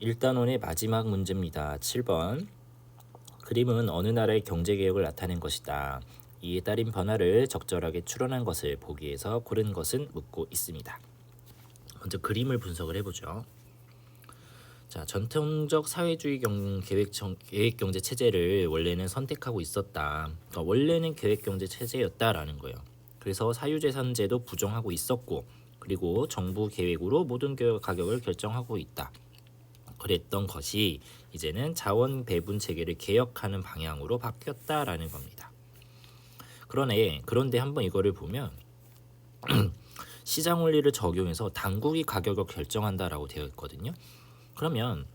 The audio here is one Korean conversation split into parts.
1단원의 마지막 문제입니다. 7번. 그림은 어느 나라의 경제개혁을 나타낸 것이다. 이에 따른 변화를 적절하게 추론한 것을 보기 위해서 고른 것은 묻고 있습니다. 먼저 그림을 분석을 해보죠. 자, 전통적 사회주의 계획 경제 체제를 원래는 선택하고 있었다. 그러니까 원래는 계획 경제 체제였다라는 거예요. 그래서 사유재산제도 부정하고 있었고, 그리고 정부 계획으로 모든 가격을 결정하고 있다. 그랬던 것이 이제는 자원 배분 체계를 개혁하는 방향으로 바뀌었다라는 겁니다. 그런데 한번 이거를 보면 시장 원리를 적용해서 당국이 가격을 결정한다라고 되어 있거든요. 그러면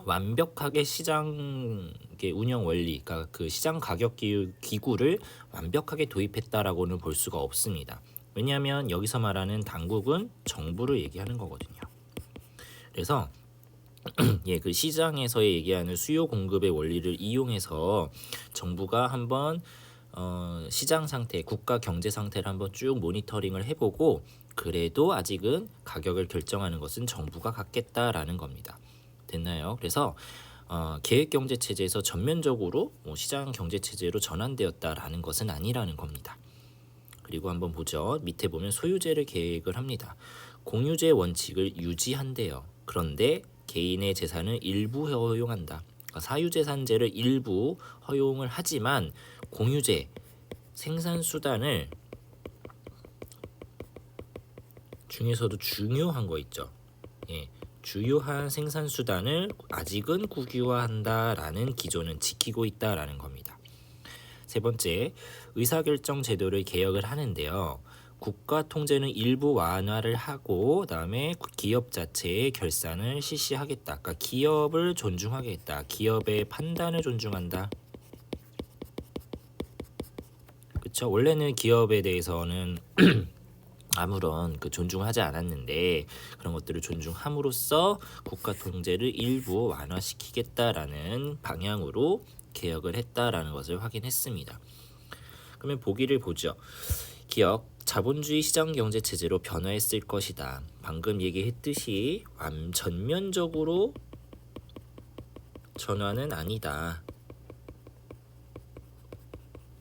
완벽하게 시장의 운영 원리, 그러니까 그 시장 가격 기구를 완벽하게 도입했다라고는 볼 수가 없습니다. 왜냐하면 여기서 말하는 당국은 정부를 얘기하는 거거든요. 그래서 그 시장에서의 얘기하는 수요 공급의 원리를 이용해서 정부가 한번 시장 상태, 국가 경제 상태를 한번 쭉 모니터링을 해보고 그래도 아직은 가격을 결정하는 것은 정부가 갖겠다라는 겁니다. 됐나요? 그래서 계획 경제 체제에서 전면적으로 시장 경제 체제로 전환되었다라는 것은 아니라는 겁니다. 그리고 한번 보죠. 밑에 보면 소유제를 계획을 합니다. 공유제 원칙을 유지한대요. 그런데 개인의 재산을 일부 허용한다. 그러니까 사유재산제를 일부 허용을 하지만 공유제 생산수단을 중에서도 중요한 거 있죠. 주요한 생산수단을 아직은 국유화한다라는 기조는 지키고 있다라는 겁니다. 세 번째, 의사결정 제도를 개혁을 하는데요. 국가 통제는 일부 완화를 하고 그다음에 기업 자체의 결산을 실시하겠다. 그러니까 기업을 존중하겠다. 기업의 판단을 존중한다. 그렇죠? 원래는 기업에 대해서는 아무런 존중하지 않았는데 그런 것들을 존중함으로써 국가 통제를 일부 완화시키겠다라는 방향으로 개혁을 했다라는 것을 확인했습니다. 그러면 보기를 보죠. 기억, 자본주의 시장 경제 체제로 변화했을 것이다. 방금 얘기했듯이 전면적으로 전환은 아니다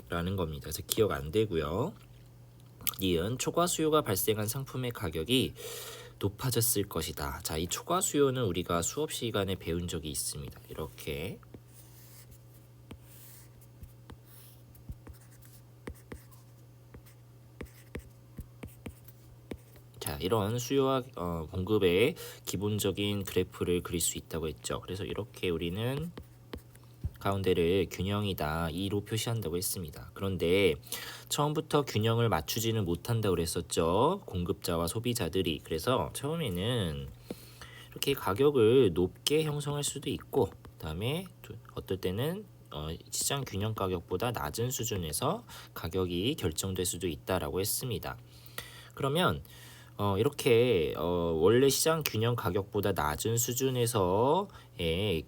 라는 겁니다. 그래서 기억 안 되고요. 니은, 초과 수요가 발생한 상품의 가격이 높아졌을 것이다. 자, 이 초과 수요는 우리가 수업 시간에 배운 적이 있습니다. 이렇게 자, 이런 수요와 공급의 기본적인 그래프를 그릴 수 있다고 했죠. 그래서 이렇게 우리는 가운데를 균형이다 2로 표시한다고 했습니다. 그런데 처음부터 균형을 맞추지는 못한다고 그랬었죠. 공급자와 소비자들이. 그래서 처음에는 이렇게 가격을 높게 형성할 수도 있고 그다음에 어떨 때는 시장 균형 가격보다 낮은 수준에서 가격이 결정될 수도 있다라고 했습니다. 그러면 이렇게 원래 시장 균형 가격보다 낮은 수준에서의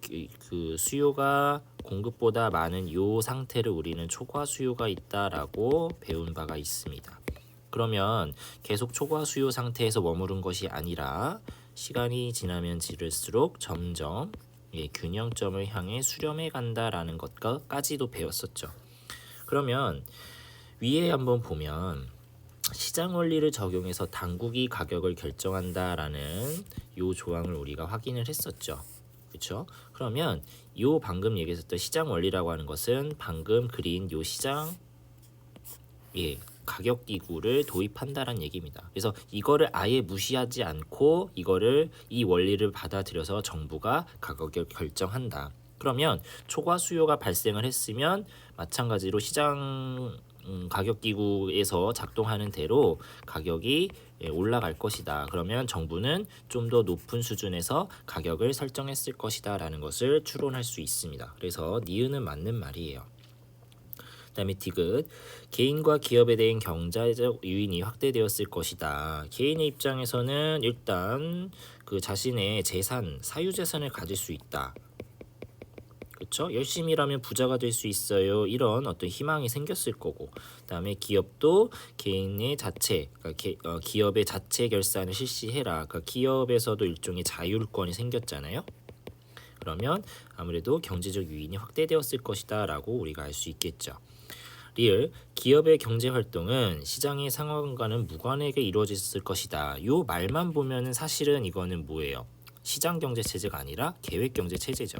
그 수요가 공급보다 많은 요 상태를 우리는 초과 수요가 있다라고 배운 바가 있습니다. 그러면 계속 초과 수요 상태에서 머무른 것이 아니라 시간이 지나면 지를수록 점점 균형점을 향해 수렴해 간다라는 것까지도 배웠었죠. 그러면 위에 한번 보면 시장 원리를 적용해서 당국이 가격을 결정한다라는 요 조항을 우리가 확인을 했었죠. 그렇죠? 그러면 요 방금 얘기했었던 시장 원리라고 하는 것은 방금 그린 요 시장 가격 기구를 도입한다라는 얘기입니다. 그래서 이거를 아예 무시하지 않고 이 원리를 받아들여서 정부가 가격을 결정한다. 그러면 초과 수요가 발생을 했으면 마찬가지로 시장 가격 기구에서 작동하는 대로 가격이 올라갈 것이다. 그러면 정부는 좀 더 높은 수준에서 가격을 설정했을 것이다 라는 것을 추론할 수 있습니다. 그래서 니은은 맞는 말이에요. 그다음에 디귿, 개인과 기업에 대한 경제적 유인이 확대되었을 것이다. 개인의 입장에서는 일단 그 자신의 재산, 사유재산을 가질 수 있다. 그렇죠? 열심히 일하면 부자가 될 수 있어요. 이런 어떤 희망이 생겼을 거고, 그다음에 기업도 개인의 자체, 그러니까 기업의 자체 결산을 실시해라. 그러니까 기업에서도 일종의 자율권이 생겼잖아요. 그러면 아무래도 경제적 유인이 확대되었을 것이다 라고 우리가 알 수 있겠죠. 리을, 기업의 경제 활동은 시장의 상황과는 무관하게 이루어졌을 것이다. 요 말만 보면은 사실은 이거는 뭐예요? 시장 경제 체제가 아니라 계획 경제 체제죠.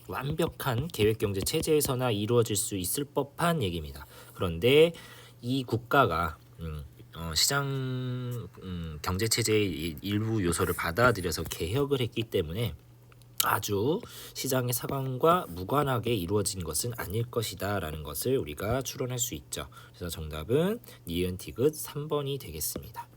완벽한 계획 경제 체제에서나 이루어질 수 있을 법한 얘기입니다. 그런데 이 국가가 시장 경제 체제의 일부 요소를 받아들여서 개혁을 했기 때문에 아주 시장의 상황과 무관하게 이루어진 것은 아닐 것이다 라는 것을 우리가 추론할 수 있죠. 그래서 정답은 니은 디귿 3번이 되겠습니다.